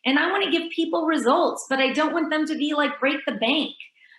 And I want to give people results, but I don't want them to be like break the bank.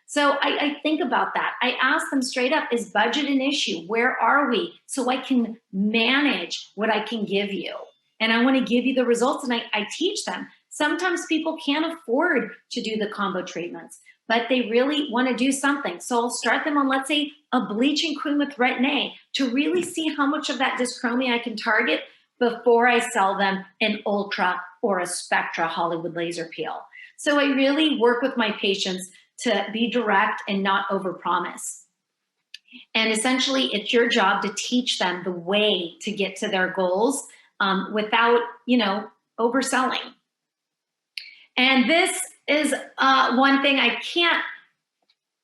So I think about that. I ask them straight up, is budget an issue? Where are we? So I can manage what I can give you. And I want to give you the results, and I teach them. Sometimes people can't afford to do the combo treatments, but they really want to do something. So I'll start them on, let's say, a bleaching cream with Retin-A to really see how much of that dyschromia I can target before I sell them an Ultra or a Spectra Hollywood laser peel. So I really work with my patients to be direct and not overpromise. And essentially, it's your job to teach them the way to get to their goals without, overselling. And this is one thing I can't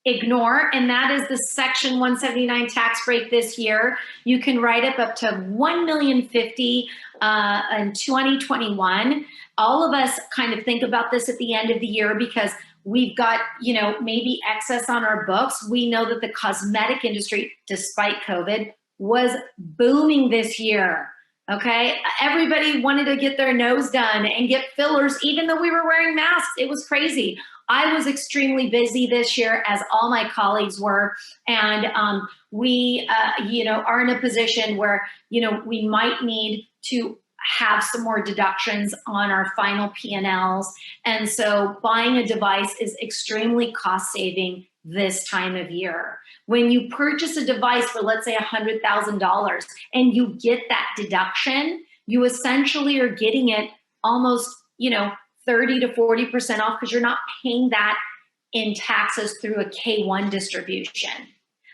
ignore, and that is the Section 179 tax break this year. You can write up to $1,050,000 in 2021. All of us kind of think about this at the end of the year because we've got, maybe excess on our books. We know that the cosmetic industry, despite COVID, was booming this year. Okay, everybody wanted to get their nose done and get fillers, even though we were wearing masks. It was crazy. I was extremely busy this year, as all my colleagues were, and we, are in a position where, we might need to have some more deductions on our final P&Ls, and so buying a device is extremely cost-saving this time of year. When you purchase a device for, let's say, $100,000 and you get that deduction, you essentially are getting it almost, 30 to 40% off because you're not paying that in taxes through a K-1 distribution.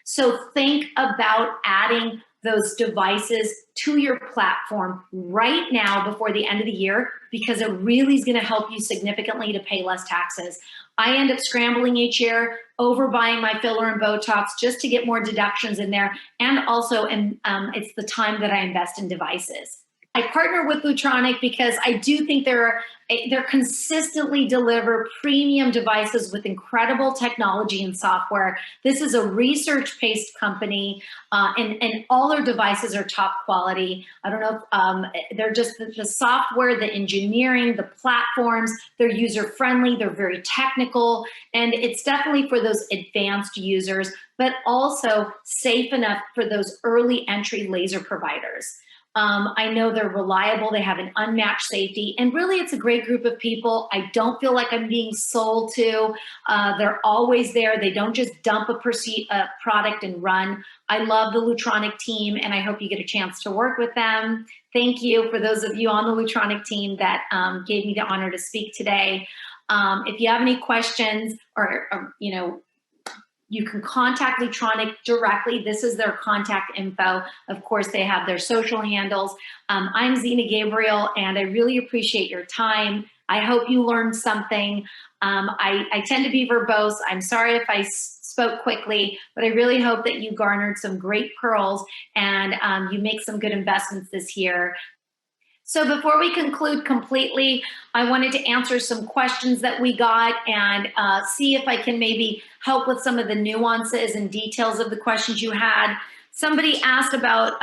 So think about adding those devices to your platform right now before the end of the year, because it really is going to help you significantly to pay less taxes. I end up scrambling each year, overbuying my filler and Botox just to get more deductions in there. And also, it's the time that I invest in devices. I partner with Lutronic because I do think they're consistently deliver premium devices with incredible technology and software. This is a research-based company, and all their devices are top quality. I don't know, they're just the software, the engineering, the platforms, they're user-friendly, they're very technical, and it's definitely for those advanced users, but also safe enough for those early entry laser providers. I know they're reliable, they have an unmatched safety, and really it's a great group of people. I don't feel like I'm being sold to. They're always there. They don't just dump a product and run. I love the Lutronic team, and I hope you get a chance to work with them. Thank you for those of you on the Lutronic team that gave me the honor to speak today. If you have any questions or you can contact Lutronic directly. This is their contact info. Of course, they have their social handles. I'm Zena Gabriel, and I really appreciate your time. I hope you learned something. I tend to be verbose. I'm sorry if I spoke quickly, but I really hope that you garnered some great pearls and you make some good investments this year. So before we conclude completely, I wanted to answer some questions that we got and see if I can maybe help with some of the nuances and details of the questions you had. Somebody asked about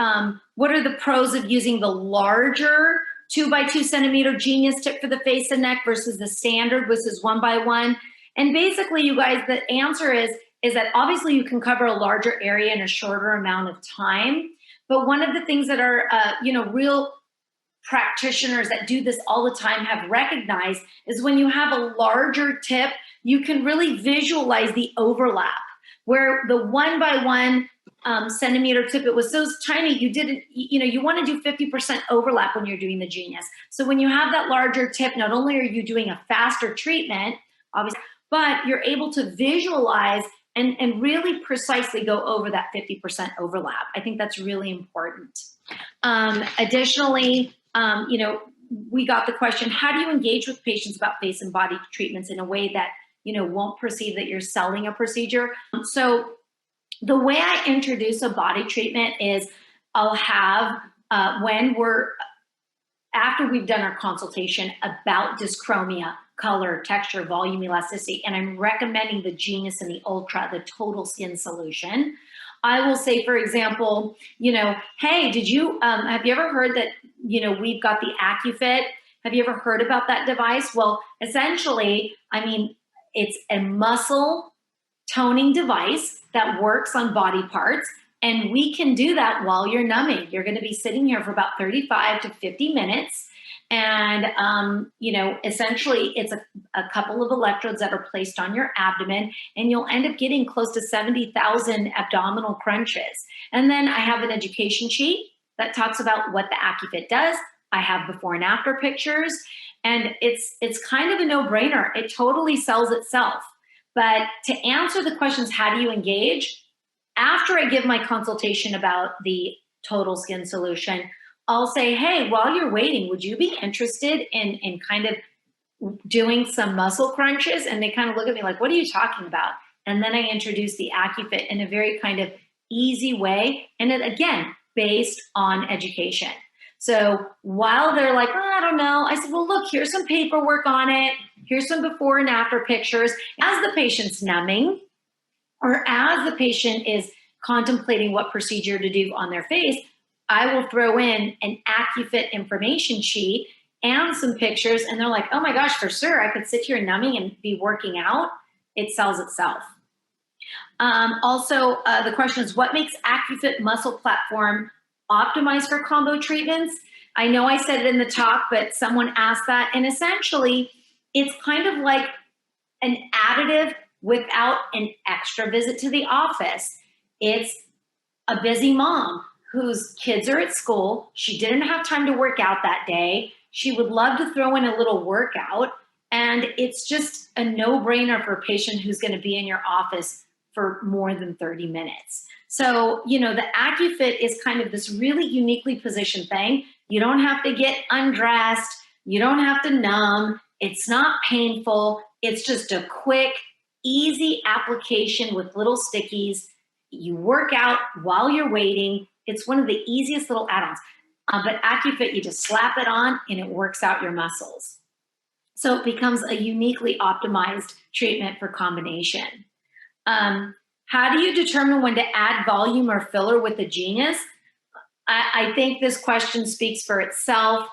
what are the pros of using the larger 2 by 2 centimeter Genius tip for the face and neck versus the standard, which is 1 by 1. And basically, you guys, the answer is that obviously you can cover a larger area in a shorter amount of time. But one of the things that are, real practitioners that do this all the time have recognized is when you have a larger tip, you can really visualize the overlap. Where the 1 by 1 centimeter tip, it was so tiny, you want to do 50% overlap when you're doing the Genius. So when you have that larger tip, not only are you doing a faster treatment, obviously, but you're able to visualize and really precisely go over that 50% overlap. I think that's really important. Additionally, we got the question, how do you engage with patients about face and body treatments in a way that, won't perceive that you're selling a procedure? So the way I introduce a body treatment is I'll have, after we've done our consultation about dyschromia, color, texture, volume, elasticity, and I'm recommending the Genius and the Ultra, the total skin solution. I will say, for example, hey, have you ever heard that, we've got the AccuFit? Have you ever heard about that device? Well, essentially, it's a muscle toning device that works on body parts, and we can do that while you're numbing. You're going to be sitting here for about 35 to 50 minutes. And, essentially it's a couple of electrodes that are placed on your abdomen, and you'll end up getting close to 70,000 abdominal crunches. And then I have an education sheet that talks about what the AccuFit does. I have before and after pictures, and it's kind of a no-brainer. It totally sells itself. But to answer the questions, how do you engage? After I give my consultation about the total skin solution, I'll say, hey, while you're waiting, would you be interested in kind of doing some muscle crunches? And they kind of look at me like, what are you talking about? And then I introduce the AccuFit in a very kind of easy way. And it, again, based on education. So while they're like, oh, I don't know, I said, well, look, here's some paperwork on it. Here's some before and after pictures. As the patient's numbing, or as the patient is contemplating what procedure to do on their face, I will throw in an AccuFit information sheet and some pictures, and they're like, oh my gosh, for sure, I could sit here numbing and be working out. It sells itself. Also, the question is, what makes AccuFit muscle platform optimized for combo treatments? I know I said it in the talk, but someone asked that, and essentially, it's kind of like an additive without an extra visit to the office. It's a busy mom whose kids are at school. She didn't have time to work out that day. She would love to throw in a little workout. And it's just a no-brainer for a patient who's going to be in your office for more than 30 minutes. So, the AccuFit is kind of this really uniquely positioned thing. You don't have to get undressed. You don't have to numb. It's not painful. It's just a quick, easy application with little stickies. You work out while you're waiting. It's one of the easiest little add-ons. But AccuFit, you just slap it on and it works out your muscles. So it becomes a uniquely optimized treatment for combination. How do you determine when to add volume or filler with the Genius? I think this question speaks for itself.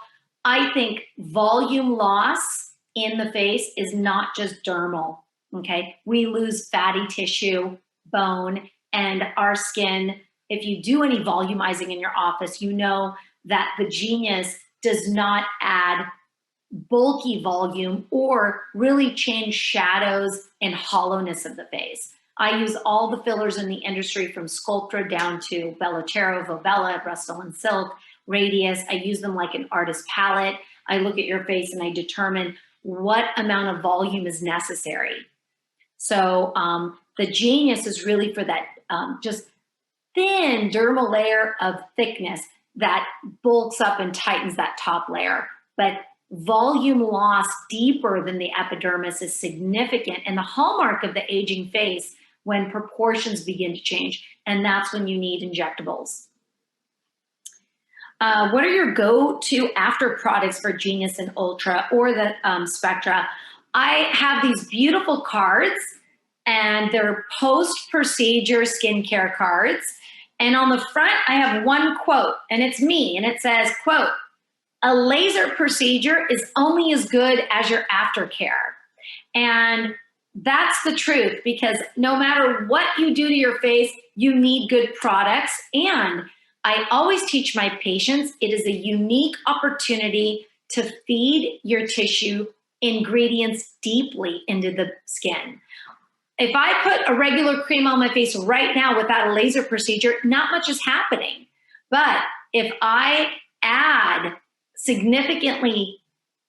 I think volume loss in the face is not just dermal, okay? We lose fatty tissue, bone, and our skin. If you do any volumizing in your office, you know that the Genius does not add bulky volume or really change shadows and hollowness of the face. I use all the fillers in the industry from Sculptra down to Bellotero, Vobella, Rust-Oleum Silk, Radius. I use them like an artist palette. I look at your face and I determine what amount of volume is necessary. So the Genius is really for that just thin dermal layer of thickness that bulks up and tightens that top layer. But volume loss deeper than the epidermis is significant and the hallmark of the aging face when proportions begin to change, and that's when you need injectables. What are your go-to after products for Genius and Ultra or the Spectra? I have these beautiful cards, and they're post-procedure skincare cards. And on the front, I have one quote, and it's me, and it says, quote, "A laser procedure is only as good as your aftercare." And that's the truth, because no matter what you do to your face, you need good products. And I always teach my patients, it is a unique opportunity to feed your tissue ingredients deeply into the skin. If I put a regular cream on my face right now without a laser procedure, not much is happening. But if I add significantly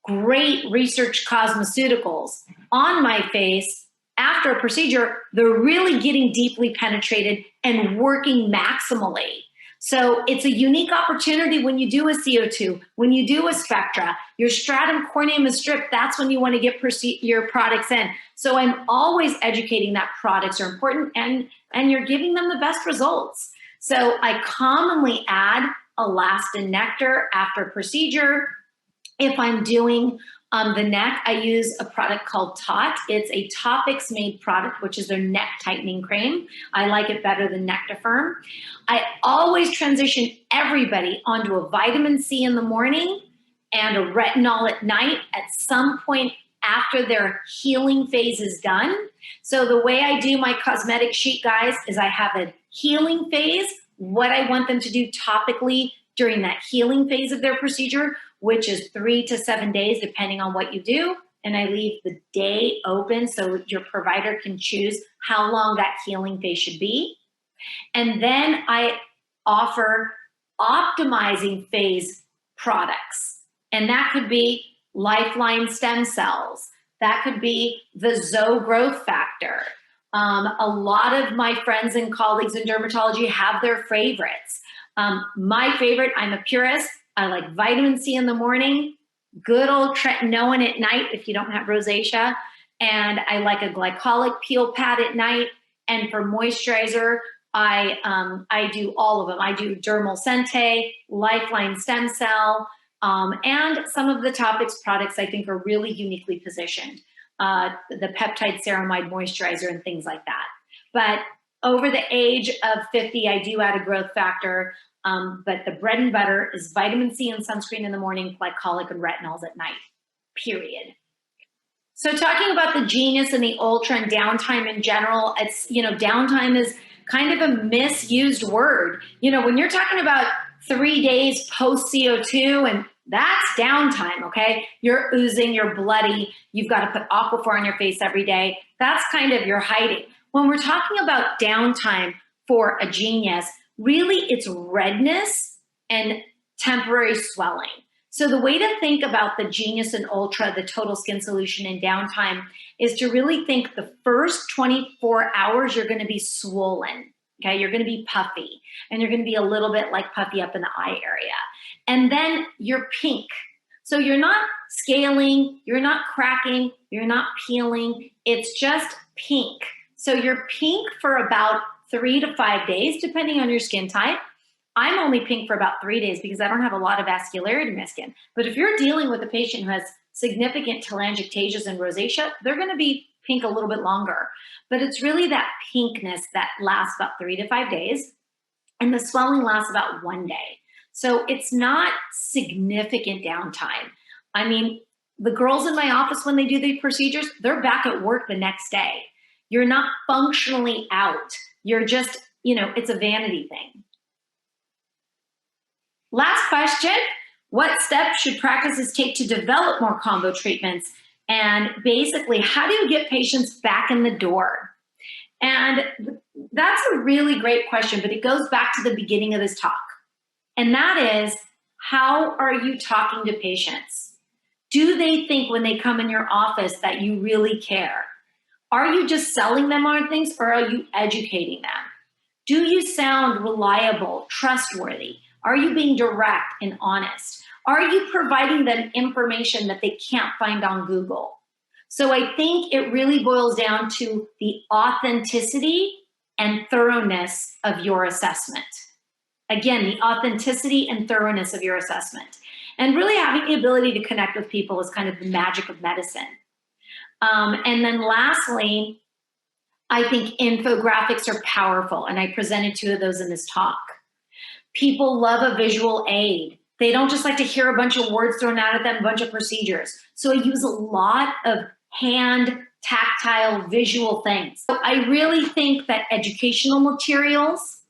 great research cosmeceuticals on my face after a procedure, they're really getting deeply penetrated and working maximally. So it's a unique opportunity when you do a CO2, when you do a Spectra, your stratum corneum is stripped, that's when you want to get your products in. So I'm always educating that products are important and you're giving them the best results. So I commonly add elastin nectar after procedure. If I'm doing the neck, I use a product called Tot. It's a Topics made product, which is their neck tightening cream. I like it better than Nectifirm. I always transition everybody onto a vitamin C in the morning and a retinol at night at some point after their healing phase is done. So the way I do my cosmetic sheet, guys, is I have a healing phase, what I want them to do topically during that healing phase of their procedure, which is 3 to 7 days, depending on what you do. And I leave the day open so your provider can choose how long that healing phase should be. And then I offer optimizing phase products. And that could be Lifeline stem cells. That could be the Zoe growth factor. A lot of my friends and colleagues in dermatology have their favorites. My favorite, I'm a purist. I like vitamin C in the morning, good old tretinoin at night if you don't have rosacea, and I like a glycolic peel pad at night. And for moisturizer, I do all of them. I do Dermal Sente, Lifeline Stem Cell, and some of the Topics products I think are really uniquely positioned. The peptide ceramide moisturizer and things like that. But over the age of 50, I do add a growth factor. But the bread and butter is vitamin C and sunscreen in the morning, glycolic and retinols at night, period. So talking about the Genius and the Ultra and downtime in general, it's, downtime is kind of a misused word. When you're talking about 3 days post CO2, and that's downtime, okay? You're oozing, you're bloody, you've got to put Aquaphor on your face every day. That's kind of your hiding. When we're talking about downtime for a Genius, really it's redness and temporary swelling. So the way to think about the Genius and Ultra, the total skin solution in downtime, is to really think the first 24 hours you're going to be swollen, Okay, you're going to be puffy, and you're going to be a little bit like puffy up in the eye area. And then you're pink. So you're not scaling, you're not cracking, you're not peeling. It's just pink. So you're pink for about 3 to 5 days, depending on your skin type. I'm only pink for about 3 days because I don't have a lot of vascularity in my skin. But if you're dealing with a patient who has significant telangiectasias and rosacea, they're going to be pink a little bit longer. But it's really that pinkness that lasts about 3 to 5 days, and the swelling lasts about 1 day. So it's not significant downtime. I mean, the girls in my office, when they do the procedures, they're back at work the next day. You're not functionally out. You're just, it's a vanity thing. Last question, what steps should practices take to develop more combo treatments? And basically, how do you get patients back in the door? And that's a really great question, but it goes back to the beginning of this talk. And that is, how are you talking to patients? Do they think when they come in your office that you really care? Are you just selling them on things, or are you educating them? Do you sound reliable, trustworthy? Are you being direct and honest? Are you providing them information that they can't find on Google? So I think it really boils down to the authenticity and thoroughness of your assessment. Again, the authenticity and thoroughness of your assessment. And really having the ability to connect with people is kind of the magic of medicine. And then lastly, I think infographics are powerful, and I presented 2 of those in this talk. People love a visual aid. They don't just like to hear a bunch of words thrown out at them, a bunch of procedures. So I use a lot of hand, tactile, visual things. So I really think that educational materials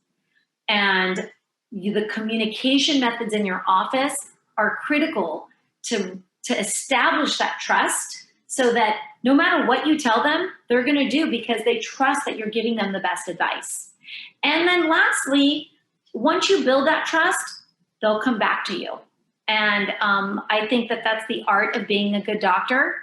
and the communication methods in your office are critical to establish that trust, so that no matter what you tell them, they're going to do because they trust that you're giving them the best advice. And then lastly, once you build that trust, they'll come back to you. And I think that that's the art of being a good doctor.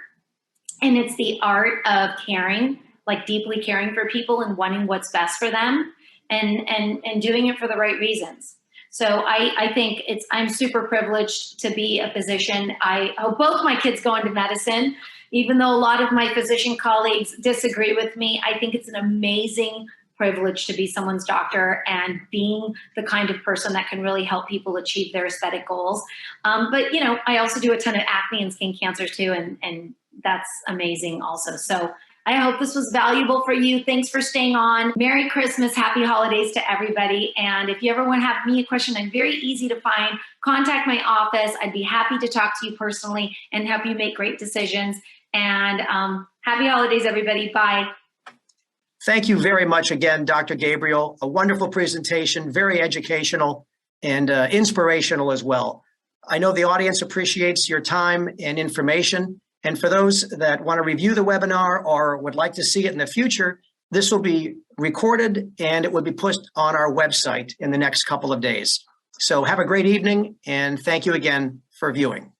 And it's the art of caring, like deeply caring for people and wanting what's best for them, and doing it for the right reasons. So I think I'm super privileged to be a physician. I hope both my kids go into medicine, even though a lot of my physician colleagues disagree with me. I think it's an amazing privilege to be someone's doctor and being the kind of person that can really help people achieve their aesthetic goals. But I also do a ton of acne and skin cancers too, and that's amazing also. So I hope this was valuable for you. Thanks for staying on. Merry Christmas, happy holidays to everybody. And if you ever want to have me a question, I'm very easy to find. Contact my office. I'd be happy to talk to you personally and help you make great decisions. And happy holidays, everybody. Bye. Thank you very much again, Dr. Gabriel. A wonderful presentation, very educational and inspirational as well. I know the audience appreciates your time and information. And for those that want to review the webinar or would like to see it in the future, this will be recorded and it will be put on our website in the next couple of days. So have a great evening, and thank you again for viewing.